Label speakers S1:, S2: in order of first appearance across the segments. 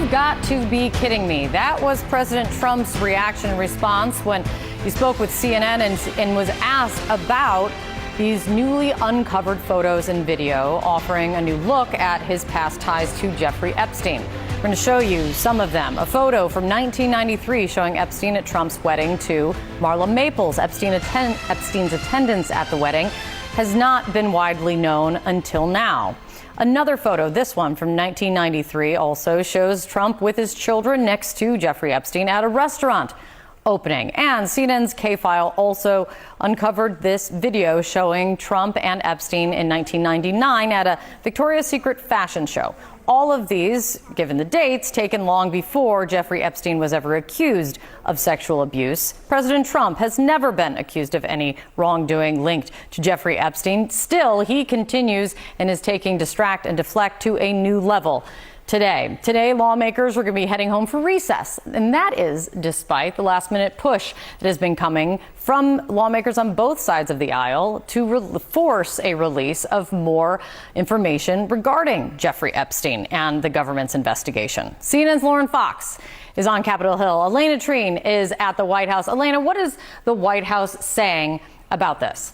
S1: You've got to be kidding me. That was President Trump's reaction and response when he spoke with CNN and was asked about these newly uncovered photos and video, offering a new look at his past ties to Jeffrey Epstein. We're going to show you some of them. A photo from 1993 showing Epstein at Trump's wedding to Marla Maples. Epstein's attendance at the wedding has not been widely known until now. Another photo, this one from 1993, also shows Trump with his children next to Jeffrey Epstein at a restaurant opening. And CNN's K-File also uncovered this video showing Trump and Epstein in 1999 at a Victoria's Secret fashion show. All of these, given the dates, taken long before Jeffrey Epstein was ever accused of sexual abuse. President Trump has never been accused of any wrongdoing linked to Jeffrey Epstein. Still, he continues and is taking distract and deflect to a new level. Today, lawmakers are going to be heading home for recess, and that is despite the last-minute push that has been coming from lawmakers on both sides of the aisle to force a release of more information regarding Jeffrey Epstein and the government's investigation. CNN's Lauren Fox is on Capitol Hill. Elena Treen is at the White House. Elena, what is the White House saying about this?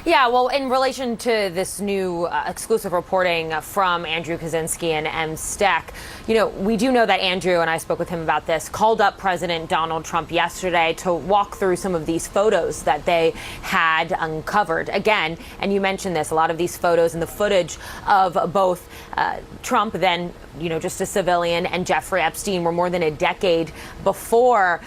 S2: Yeah, well, in relation to this new exclusive reporting from Andrew Kaczynski and M. Steck, we do know that Andrew, and I spoke with him about this, called up President Donald Trump yesterday to walk through some of these photos that they had uncovered. Again, and you mentioned this, a lot of these photos and the footage of both Trump, then just a civilian, and Jeffrey Epstein were more than a decade before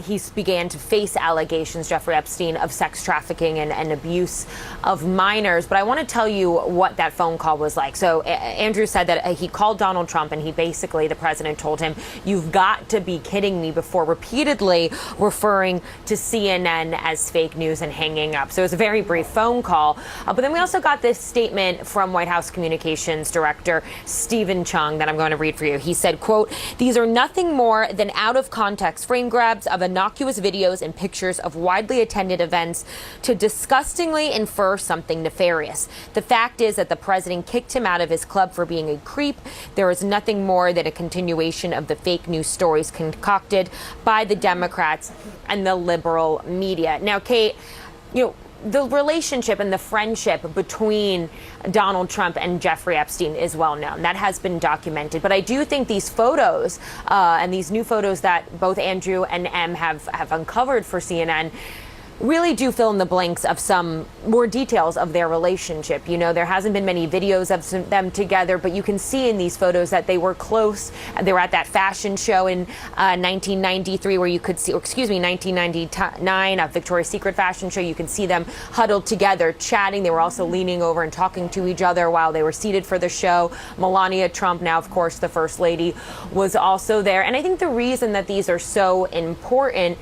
S2: he began to face allegations, Jeffrey Epstein, of sex trafficking and abuse of minors. But I want to tell you what that phone call was like. So Andrew said that he called Donald Trump and the president told him, "You've got to be kidding me," before repeatedly referring to CNN as fake news and hanging up. So it was a very brief phone call. But then we also got this statement from White House Communications Director Stephen Chung that I'm going to read for you. He said, quote, "These are nothing more than out of context frame grabs of innocuous videos and pictures of widely attended events to disgustingly infer something nefarious. The fact is that the president kicked him out of his club for being a creep. There is nothing more than a continuation of the fake news stories concocted by the Democrats and the liberal media." Now, Kate, the relationship and the friendship between Donald Trump and Jeffrey Epstein is well known. That has been documented. But I do think these photos and these new photos that both Andrew and M have uncovered for CNN really do fill in the blanks of some more details of their relationship. There hasn't been many videos of them together, but you can see in these photos that they were close. They were at that fashion show in 1993 where you could see, 1999, a Victoria's Secret fashion show. You can see them huddled together, chatting. They were also leaning over and talking to each other while they were seated for the show. Melania Trump, now, of course, the First Lady, was also there. And I think the reason that these are so important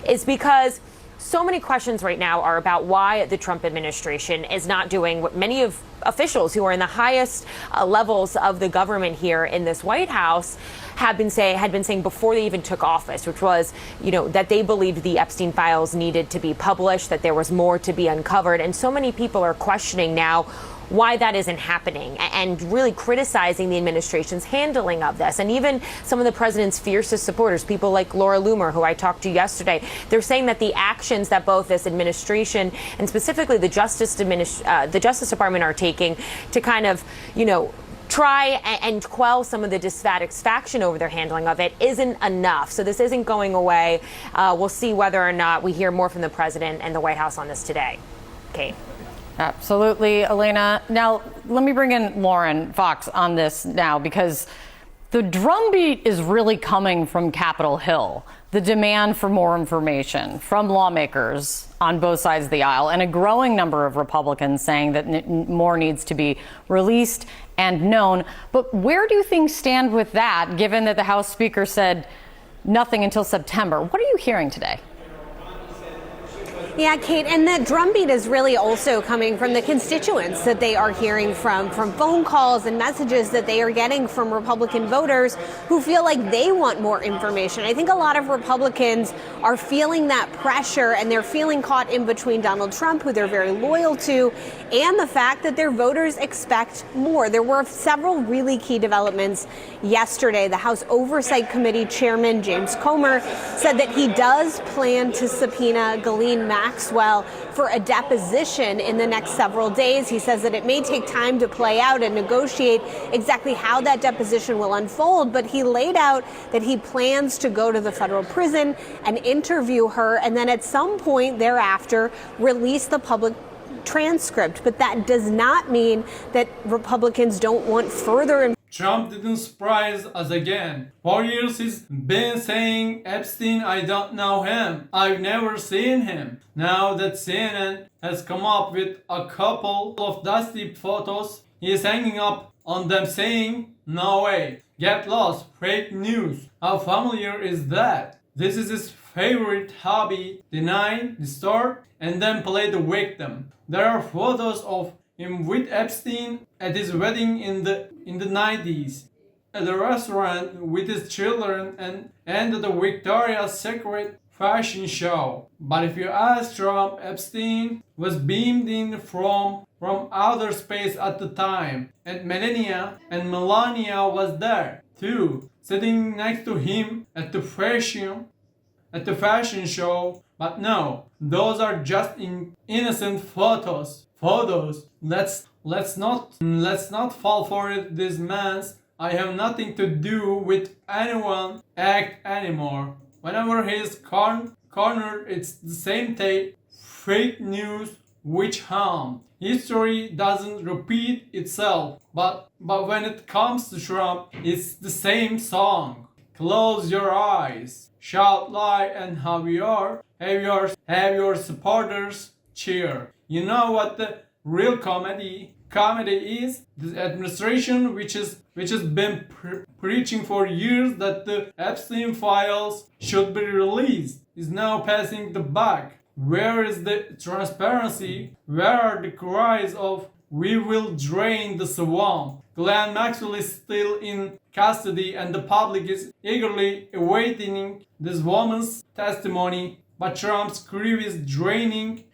S2: is because so many questions right now are about why the Trump administration is not doing what many of officials who are in the highest levels of the government here in this White House had been saying before they even took office, which was, that they believed the Epstein files needed to be published, that there was more to be uncovered. And so many people are questioning now why that isn't happening and really criticizing the administration's handling of this. And even some of the president's fiercest supporters, people like Laura Loomer, who I talked to yesterday, they're saying that the actions that both this administration and specifically the Justice Department are taking to kind of, try and quell some of the dissatisfaction over their handling of it isn't enough. So this isn't going away. We'll see whether or not we hear more from the president and the White House on this today. Kate.
S1: Absolutely, Elena. Now, let me bring in Lauren Fox on this now, because the drumbeat is really coming from Capitol Hill. The demand for more information from lawmakers on both sides of the aisle, and a growing number of Republicans saying that more needs to be released and known. But where do things stand with that, given that the House Speaker said nothing until September? What are you hearing today?
S3: Yeah, Kate, and that drumbeat is really also coming from the constituents that they are hearing from phone calls and messages that they are getting from Republican voters who feel like they want more information. I think a lot of Republicans are feeling that pressure, and they're feeling caught in between Donald Trump, who they're very loyal to, and the fact that their voters expect more. There were several really key developments yesterday. The House Oversight Committee Chairman James Comer said that he does plan to subpoena Ghislaine Maxwell for a deposition in the next several days. He says that it may take time to play out and negotiate exactly how that deposition will unfold, but he laid out that he plans to go to the federal prison and interview her, and then at some point thereafter release the public transcript. But that does not mean that Republicans don't want further.
S4: Trump didn't surprise us again. For years he's been saying, Epstein, I don't know him. I've never seen him. Now that CNN has come up with a couple of dusty photos, he is hanging up on them saying, no way, get lost, fake news. How familiar is that? This is his favorite hobby, deny, distort, and then play the victim. There are photos of him with Epstein at his wedding in the 90s, at a restaurant with his children, and at the Victoria's Secret fashion show. But if you ask Trump, Epstein was beamed in from outer space at the time, and Melania was there too, sitting next to him at the fashion show. But no, those are just innocent photos. Let's not fall for it. This man's I have nothing to do with anyone act anymore. Whenever he's cornered, it's the same tape. Fake news, witch hunt. History doesn't repeat itself, but when it comes to Trump, it's the same song. Close your eyes, shout lie, and have your supporters cheer. You know what the real comedy is? This administration, which has been preaching for years that the Epstein files should be released, is now passing the buck. Where is the transparency? Where are the cries of we will drain the swamp? Ghislaine Maxwell is still in custody, and the public is eagerly awaiting this woman's testimony. But Trump's crew is dragging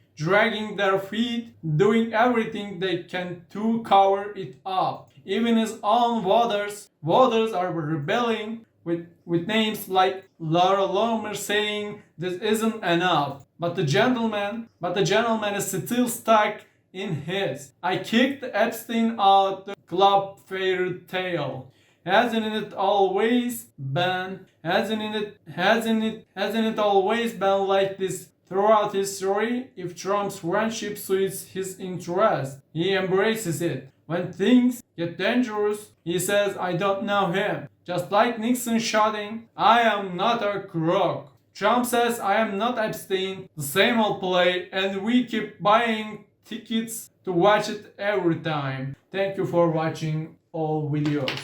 S4: their feet, doing everything they can to cover it up. Even his own voters are rebelling with names like Laura Loomer, saying this isn't enough. But the gentleman is still stuck in his I kicked Epstein out the club fairy tale. Hasn't it always been like this throughout history? If Trump's friendship suits his interest, he embraces it. When things get dangerous, he says, I don't know him. Just like Nixon shouting, I am not a crook. Trump says, I am not Epstein. The same old play, and we keep buying tickets to watch it every time. Thank you for watching all videos.